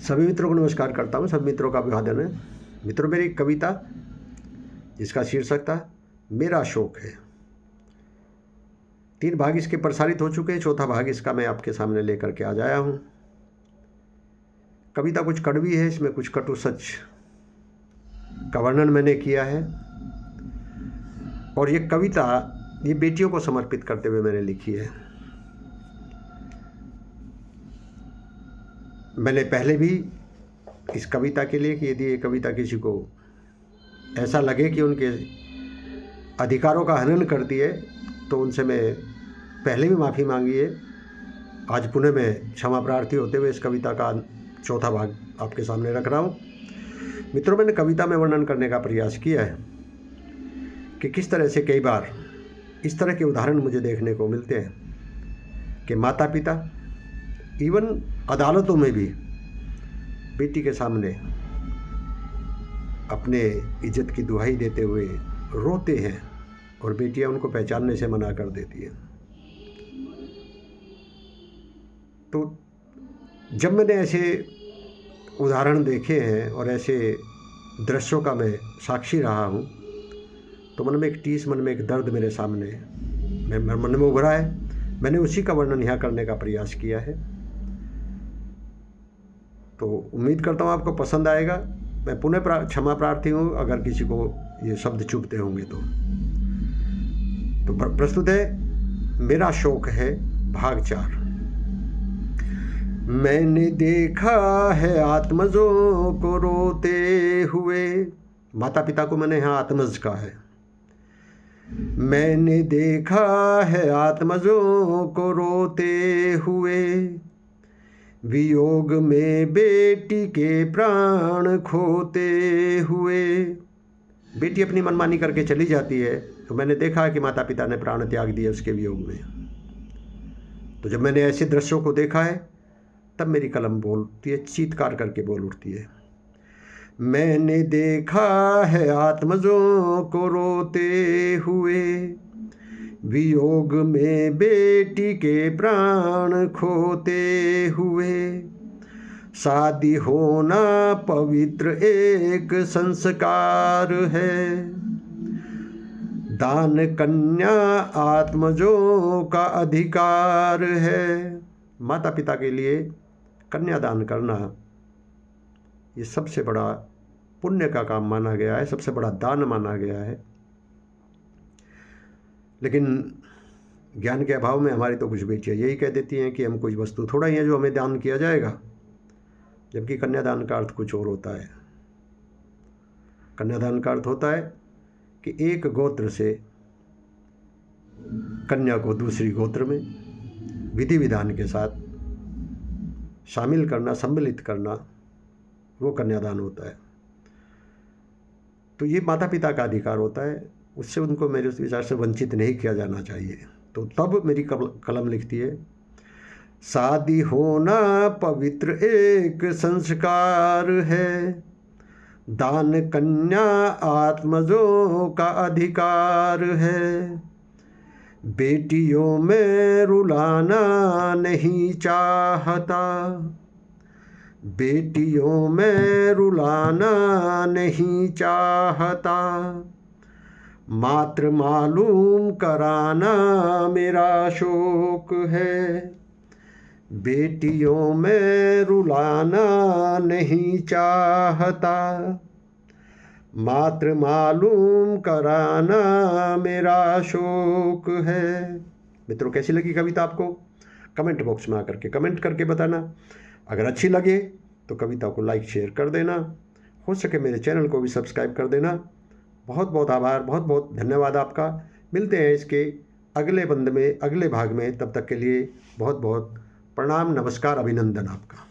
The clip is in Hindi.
सभी मित्रों को नमस्कार करता हूँ। सभी मित्रों का अभिवादन है। मित्रों, मेरी एक कविता जिसका शीर्षक था मेरा शौक है। 3 भाग इसके प्रसारित हो चुके हैं, चौथा भाग इसका मैं आपके सामने लेकर के आज आया हूँ। कविता कुछ कड़वी है, इसमें कुछ कटु सच का वर्णन मैंने किया है और ये कविता ये बेटियों को समर्पित करते हुए मैंने लिखी है। मैंने पहले भी इस कविता के लिए कि यदि ये कविता किसी को ऐसा लगे कि उनके अधिकारों का हनन करती है तो उनसे मैं पहले भी माफ़ी मांगी है। आज पुनः मैं क्षमा प्रार्थी होते हुए इस कविता का चौथा भाग आपके सामने रख रहा हूँ। मित्रों, मैंने कविता में वर्णन करने का प्रयास किया है कि किस तरह से कई बार इस तरह के उदाहरण मुझे देखने को मिलते हैं कि माता पिता इवन अदालतों में भी बेटी के सामने अपने इज्जत की दुहाई देते हुए रोते हैं और बेटियां उनको पहचानने से मना कर देती हैं। तो जब मैंने ऐसे उदाहरण देखे हैं और ऐसे दृश्यों का मैं साक्षी रहा हूँ तो मन में एक टीस, मन में एक दर्द मेरे सामने मन में उभरा है। मैंने उसी का वर्णन यहाँ करने का प्रयास किया है। तो उम्मीद करता हूँ आपको पसंद आएगा। मैं पुनः क्षमा प्रार्थी हूँ अगर किसी को ये शब्द चुभते होंगे तो प्रस्तुत है मेरा शौक है भाग 4। मैंने देखा है आत्मजों को रोते हुए। माता पिता को मैंने यहाँ आत्मज कहा है। मैंने देखा है आत्मजों को रोते हुए, वियोग में बेटी के प्राण खोते हुए। बेटी अपनी मनमानी करके चली जाती है तो मैंने देखा कि माता पिता ने प्राण त्याग दिए उसके वियोग में। तो जब मैंने ऐसे दृश्यों को देखा है तब मेरी कलम बोलती है, चीत्कार करके बोल उठती है। मैंने देखा है आत्मजों को रोते हुए, वियोग में बेटी के प्राण खोते हुए। शादी होना पवित्र एक संस्कार है, दान कन्या आत्मजों का अधिकार है। माता पिता के लिए कन्यादान करना ये सबसे बड़ा पुण्य का काम माना गया है, सबसे बड़ा दान माना गया है। लेकिन ज्ञान के अभाव में हमारी तो कुछ बेटियाँ यही कह देती हैं कि हम कुछ वस्तु थोड़ा ही है जो हमें दान किया जाएगा, जबकि कन्यादान का अर्थ कुछ और होता है। कन्यादान का अर्थ होता है कि एक गोत्र से कन्या को दूसरी गोत्र में विधि विधान के साथ शामिल करना, सम्मिलित करना, वो कन्यादान होता है। तो ये माता पिता का अधिकार होता है, उससे उनको मेरे विचार से वंचित नहीं किया जाना चाहिए। तो तब मेरी कलम लिखती है, शादी होना पवित्र एक संस्कार है, दान कन्या आत्मजों का अधिकार है। बेटियों में रुलाना नहीं चाहता, बेटियों में रुलाना नहीं चाहता, मात्र मालूम कराना मेरा शौक है। बेटियों में रुलाना नहीं चाहता, मात्र मालूम कराना मेरा शौक है। मित्रों, कैसी लगी कविता आपको? कमेंट बॉक्स में आकर के कमेंट करके बताना। अगर अच्छी लगे तो कविता को लाइक शेयर कर देना, हो सके मेरे चैनल को भी सब्सक्राइब कर देना। बहुत बहुत आभार, बहुत बहुत धन्यवाद आपका। मिलते हैं इसके अगले बंद में, अगले भाग में। तब तक के लिए बहुत बहुत प्रणाम, नमस्कार, अभिनंदन आपका।